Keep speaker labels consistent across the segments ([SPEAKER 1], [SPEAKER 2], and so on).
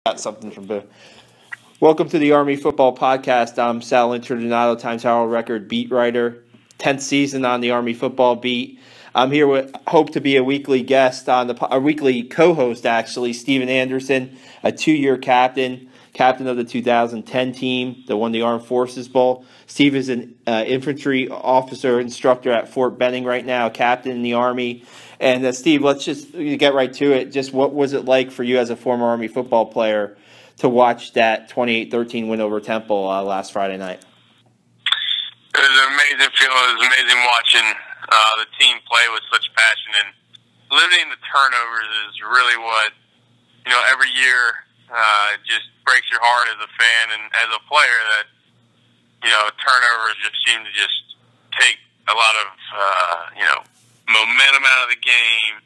[SPEAKER 1] Got something from Boo. Welcome to the Army Football Podcast. I'm Sal Interdonato, Times Herald Record beat writer, 10th season on the Army Football beat. I'm here with hope to be a weekly guest on a weekly co-host, actually, Steven Anderson, a 2-year captain of the 2010 team that won the Armed Forces Bowl. Steve is an infantry officer instructor at Fort Benning right now, captain in the Army. And Steve, let's just get right to it. Just what was it like for you as a former Army football player to watch that 28-13 win over Temple last Friday night?
[SPEAKER 2] It was an amazing feeling. It was amazing watching the team play with such passion, and limiting the turnovers is really what, every year just breaks your heart as a fan and as a player that, turnovers just seem to just take a lot of, momentum out of the game.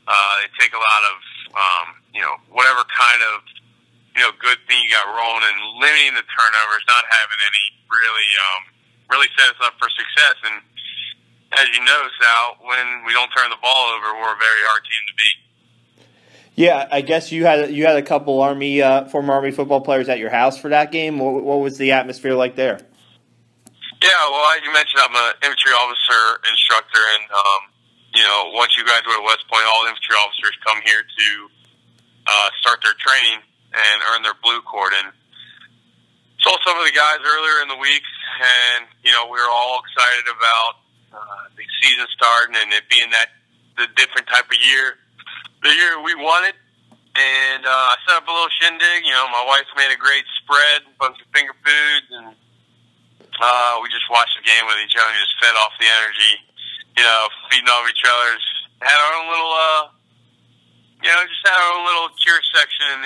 [SPEAKER 2] They take a lot of, whatever kind of, good thing you got rolling, and limiting the turnovers, not having any really set us up for success. And as you know, Sal, when we don't turn the ball over, we're a very hard team to beat.
[SPEAKER 1] Yeah, I guess you had a couple former Army football players at your house for that game. What was the atmosphere like there?
[SPEAKER 2] Yeah, well, as you mentioned, I'm an infantry officer instructor, and once you graduate at West Point, all infantry officers come here to start their training and earn their blue cord. And saw some of the guys earlier in the week, and we were all excited about the season starting and it being the different type of year, the year we wanted. And I set up a little shindig. My wife made a great spread, a bunch of finger foods, and we just watched the game with each other and just fed off the energy, feeding off each other. Had our own little, just had our own little cheer section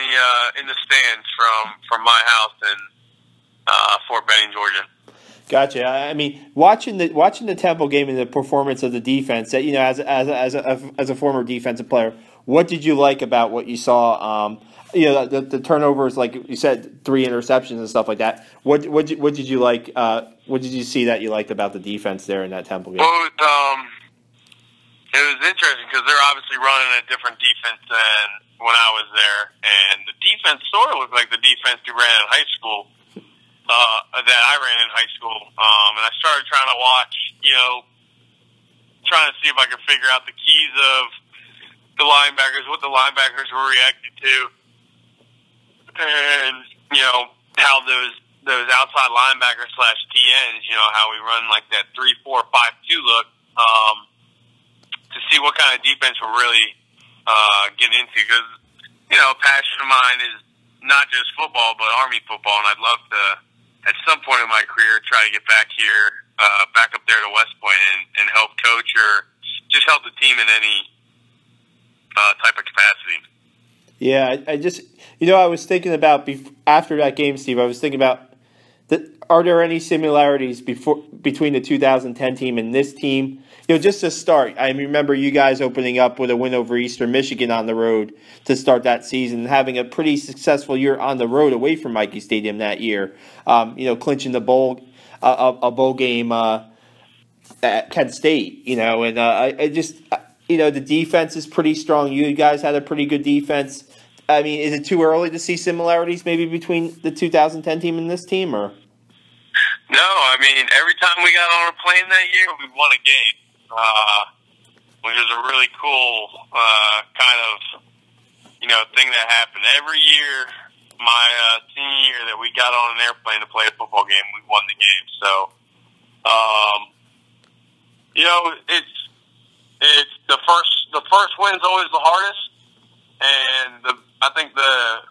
[SPEAKER 2] in the stands from my house in Fort Benning, Georgia.
[SPEAKER 1] Gotcha. I mean, watching the Temple game and the performance of the defense, that as a former defensive player, what did you like about what you saw? The turnovers, like you said, 3 interceptions and stuff like that. What did you like? What did you see that you liked about the defense there in that Temple game?
[SPEAKER 2] Well, it was interesting because they're obviously running a different defense than when I was there, and the defense sort of looked like the defense we ran in high school. That I ran in high school, and I started trying to watch, trying to see if I could figure out the keys of the linebackers, what the linebackers were reacting to, and how those outside linebackers / TNs, how we run like that 3-4-5-2 look, to see what kind of defense we're really getting into. Because passion of mine is not just football, but Army football, and I'd love to, at some point in my career, try to get back here, back up there to West Point and help coach or just help the team in any type of capacity.
[SPEAKER 1] Yeah, I just, I was thinking about, after that game, Steve, I was thinking about, are there any similarities between the 2010 team and this team? Just to start, I remember you guys opening up with a win over Eastern Michigan on the road to start that season, having a pretty successful year on the road away from Michie Stadium that year. Clinching the bowl game at Kent State. And I just, the defense is pretty strong. You guys had a pretty good defense. I mean, is it too early to see similarities maybe between the 2010 team and this team, or?
[SPEAKER 2] No, I mean, every time we got on a plane that year, we won a game. Which is a really cool kind of thing that happened every year. My senior year that we got on an airplane to play a football game, we won the game. So, it's the first win's always the hardest, and I think the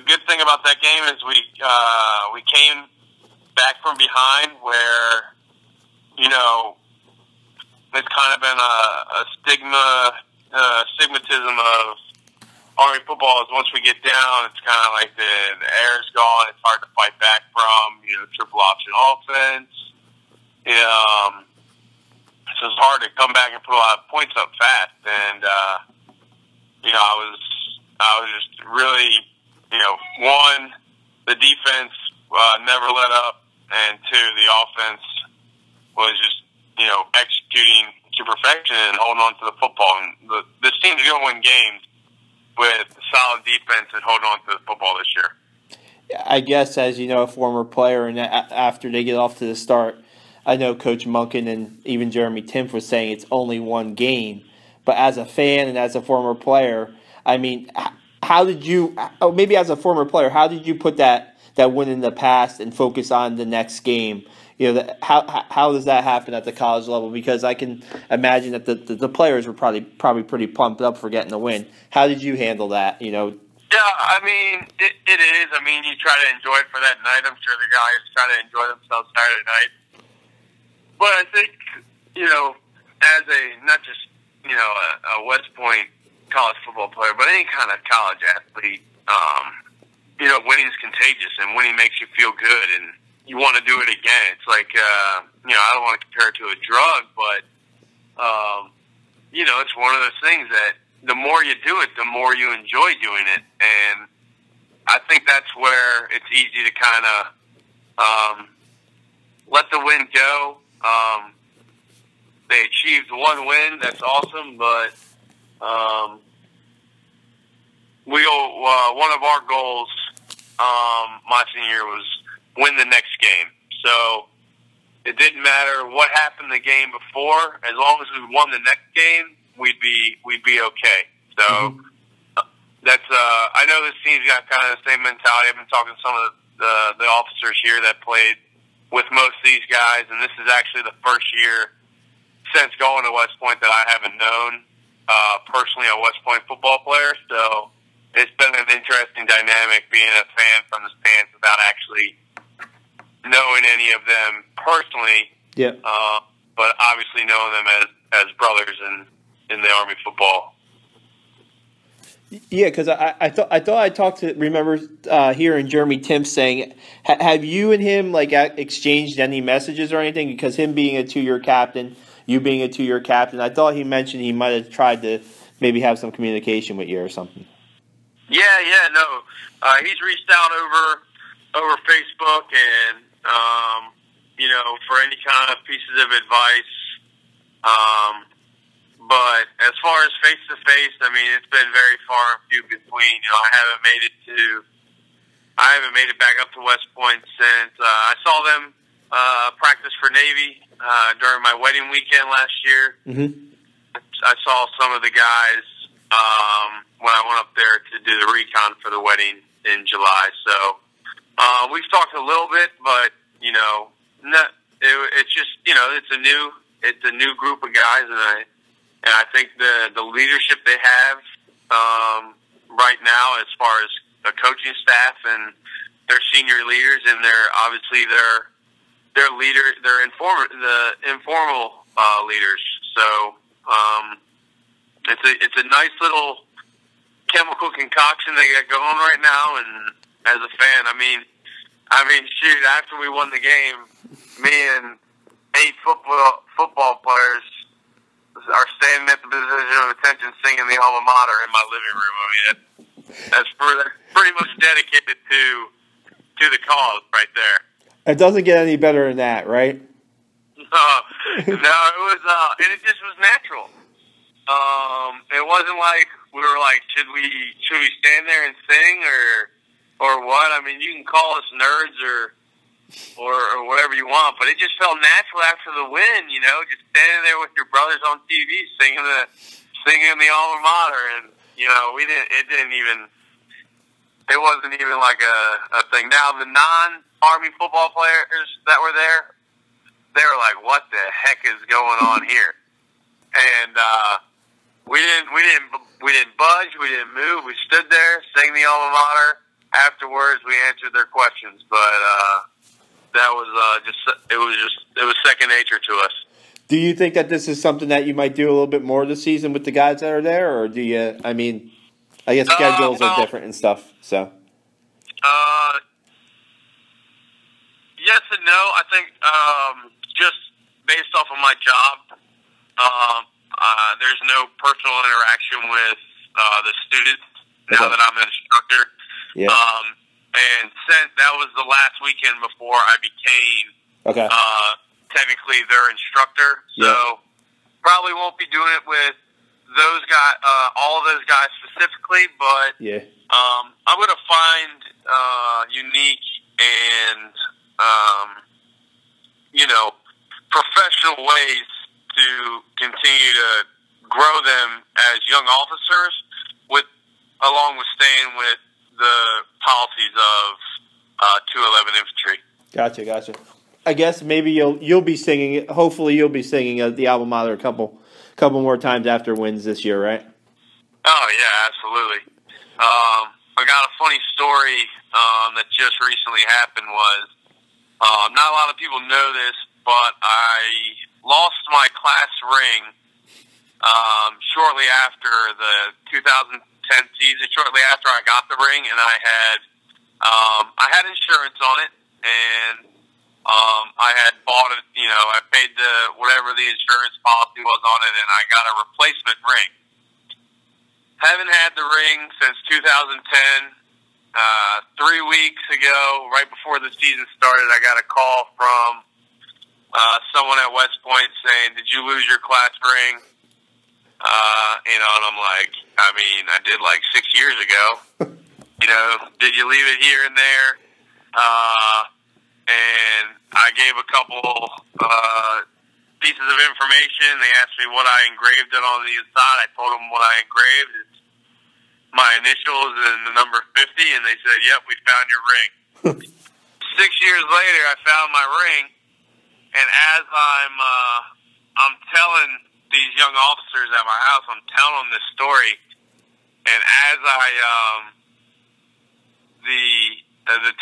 [SPEAKER 2] good thing about that game is we came back from behind where it's kind of been a stigmatism of Army football is once we get down, it's kind of like the air is gone. It's hard to fight back from, triple option offense. So it's hard to come back and put a lot of points up fast. And, I was just really, one, the defense never let up, and 2, the offense was just, executing to perfection and holding on to the football. And this team's going to win games with solid defense and holding on to the football this year.
[SPEAKER 1] I guess, as you know, a former player, and after they get off to the start, I know Coach Munkin and even Jeremy Timpf was saying it's only one game. But as a fan and as a former player, I mean, how did you, maybe as a former player, how did you put that win in the past and focus on the next game? You know, how does that happen at the college level? Because I can imagine that the players were probably pretty pumped up for getting the win. How did you handle that? You know.
[SPEAKER 2] Yeah, I mean, it is. I mean, you try to enjoy it for that night. I'm sure the guys try to enjoy themselves Saturday night. But I think, you know, as not just, you know, a West Point college football player, but any kind of college athlete, you know, winning is contagious, and winning makes you feel good, and you want to do it again. It's like, you know, I don't want to compare it to a drug, but, you know, it's one of those things that the more you do it, the more you enjoy doing it. And I think that's where it's easy to kind of let the win go. They achieved one win. That's awesome. But one of our goals my senior year was win the next game. So it didn't matter what happened the game before. As long as we won the next game, we'd be okay. So that's I know this team's got kind of the same mentality. I've been talking to some of the officers here that played with most of these guys, and this is actually the first year since going to West Point that I haven't known personally a West Point football player. So it's been an interesting dynamic being a fan from the stands without actually knowing any of them personally.
[SPEAKER 1] Yeah.
[SPEAKER 2] But obviously knowing them as brothers in the Army football.
[SPEAKER 1] Yeah, because I thought I talked to hearing Jeremy Timpf saying, have you and him like exchanged any messages or anything? Because him being a 2-year captain, you being a 2-year captain, I thought he mentioned he might have tried to maybe have some communication with you or something.
[SPEAKER 2] Yeah, no, he's reached out over Facebook and you know, for any kind of pieces of advice. But as far as face-to-face, I mean, it's been very far and few between. You know, I haven't made it back up to West Point since I saw them practice for Navy during my wedding weekend last year. Mm-hmm. I saw some of the guys when I went up there to do the recon for the wedding in July. So we've talked a little bit, but you know, it's just, you know, it's a new group of guys, and I think the leadership they have right now, as far as the coaching staff and their senior leaders, and their informal leaders. So it's a nice little chemical concoction they got going right now. And as a fan, I mean, shoot, after we won the game, me and 8 football players are standing at the position of attention singing the alma mater in my living room. I mean, that's pretty much dedicated to the cause right there.
[SPEAKER 1] It doesn't get any better than that, right?
[SPEAKER 2] No, it was, and it just was natural. It wasn't like we were like, should we stand there and sing or what? I mean, you can call us nerds or whatever you want, but it just felt natural after the win, you know, just standing there with your brothers on TV singing the alma mater, and you know, it wasn't even like a thing. Now the non-Army football players that were there, they were like, "What the heck is going on here?" And we didn't budge, we didn't move, we stood there, sang the alma mater. Afterwards, we answered their questions, but that was it was second nature to us.
[SPEAKER 1] Do you think that this is something that you might do a little bit more this season with the guys that are there, or do you? I mean, I guess schedules are different and stuff. So.
[SPEAKER 2] Yes and no. I think just based off of my job, there's no personal interaction with the students now that I'm an instructor.
[SPEAKER 1] Yeah.
[SPEAKER 2] And since that was the last weekend before I became technically their instructor, so probably won't be doing it with those guys, all of those guys specifically, but
[SPEAKER 1] Yeah.
[SPEAKER 2] I'm going to find unique and professional ways to continue to grow them as young officers, along with staying with the policies of 211 infantry.
[SPEAKER 1] Gotcha. I guess maybe you'll be singing it. Hopefully, you'll be singing the alma mater a couple more times after wins this year, right?
[SPEAKER 2] Oh yeah, absolutely. I got a funny story that just recently happened. Was not a lot of people know this, but I lost my class ring shortly after the 2010 season. Shortly after I got the ring, and I had insurance on it, and I had bought it. I paid whatever the insurance policy was on it, and I got a replacement ring. Haven't had the ring since 2010. 3 weeks ago, right before the season started, I got a call from someone at West Point saying, "Did you lose your class ring?" And I'm like, I did like 6 years ago. Did you leave it here and there? And I gave a couple pieces of information. They asked me what I engraved it on the inside. I told them what I engraved. It's my initials and the number 50, and they said, "Yep, we found your ring." 6 years later, I found my ring, and as I'm telling these young officers at my house, I'm telling them this story, and as the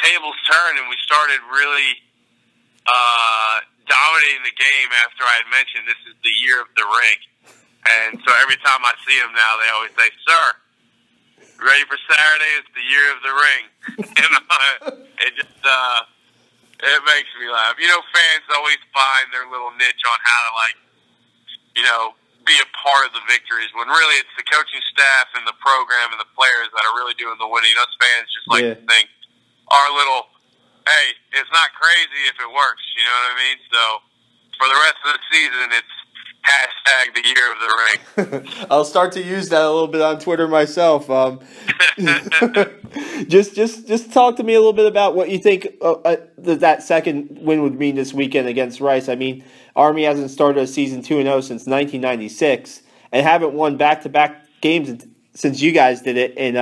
[SPEAKER 2] tables turned and we started really dominating the game after I had mentioned this is the year of the ring. And so every time I see them now, they always say, "Sir, ready for Saturday? It's the year of the ring." It just it makes me laugh. Fans always find their little niche on how to be a part of the victories, when really it's the coaching staff and the program and the players that are really doing the winning. Us fans just like to think our little, hey, it's not crazy if it works. You know what I mean? So for the rest of the season, it's hashtag the year of the ring.
[SPEAKER 1] I'll start to use that a little bit on Twitter myself. Just talk to me a little bit about what you think that second win would mean this weekend against Rice. Army hasn't started a season 2-0 since 1996 and haven't won back-to-back games since you guys did it in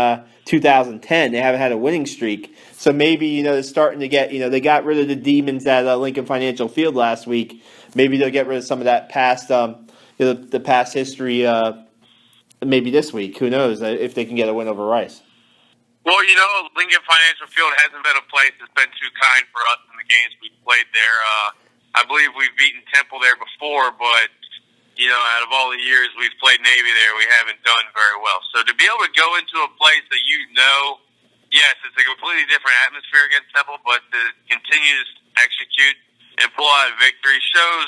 [SPEAKER 1] 2010. They haven't had a winning streak. So maybe, they're starting to get, they got rid of the demons at Lincoln Financial Field last week. Maybe they'll get rid of some of that past, the past history maybe this week. Who knows if they can get a win over Rice.
[SPEAKER 2] Well, Lincoln Financial Field hasn't been a place that's been too kind for us in the games we've played there. I believe we've beaten Temple there before, but, out of all the years we've played Navy there, we haven't done very well. So to be able to go into a place that yes, it's a completely different atmosphere against Temple, but to continue to execute and pull out a victory shows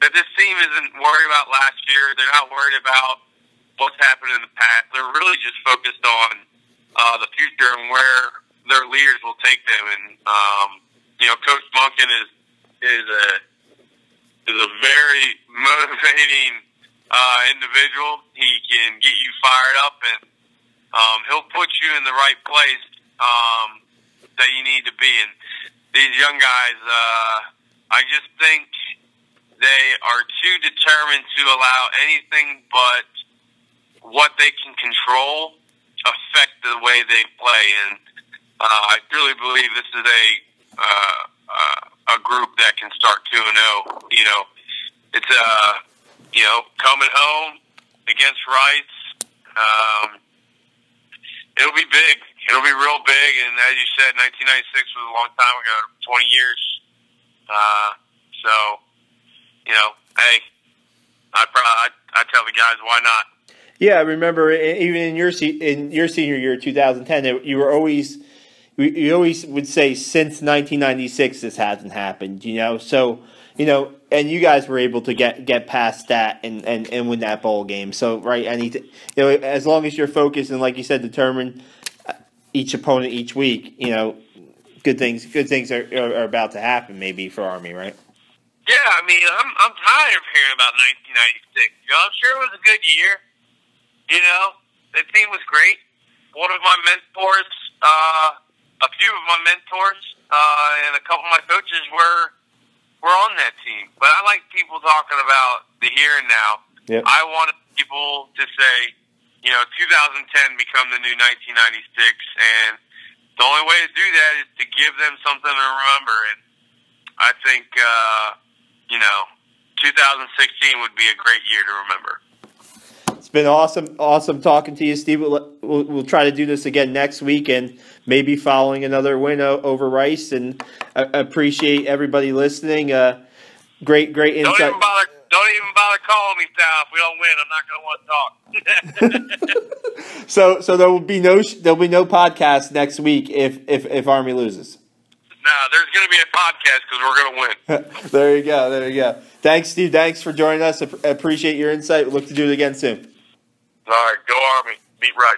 [SPEAKER 2] that this team isn't worried about last year. They're not worried about what's happened in the past. They're really just focused on the future and where their leaders will take them. And Coach Munkin is a very motivating individual. He can get you fired up, and he'll put you in the right place that you need to be. And these young guys, I just think they are too determined to allow anything but what they can control affect the way they play. And I really believe this is a group that can start 2-0. It's coming home against Rice. It'll be big. It'll be real big. And as you said, 1996 was a long time ago, 20 years. Hey, I tell the guys, why not?
[SPEAKER 1] Yeah, I remember even in your senior year, 2010, you always would say since 1996 this hasn't happened. So and you guys were able to get past that and win that bowl game. So right, as long as you're focused and, like you said, determined each opponent each week, good things are about to happen maybe for Army, right?
[SPEAKER 2] Yeah, I'm tired of hearing about 1996. I'm sure it was a good year. You know, the team was great. One of my mentors, a few of my mentors, and a couple of my coaches were on that team. But I like people talking about the here and now.
[SPEAKER 1] Yep.
[SPEAKER 2] I wanted people to say, 2010 become the new 1996, and the only way to do that is to give them something to remember. And I think, 2016 would be a great year to remember.
[SPEAKER 1] It's been awesome talking to you, Steve. We'll try to do this again next week, and maybe following another win over Rice. And I appreciate everybody listening. Great insight.
[SPEAKER 2] Don't even bother calling me, Sal. If we don't win, I'm not going to want to talk.
[SPEAKER 1] So there'll be no podcast next week if Army loses.
[SPEAKER 2] Nah, there's going to be a podcast because we're going to win.
[SPEAKER 1] There you go. Thanks, Steve. Thanks for joining us. I appreciate your insight. We'll look to do it again soon.
[SPEAKER 2] All right, go Army. Beat Rice.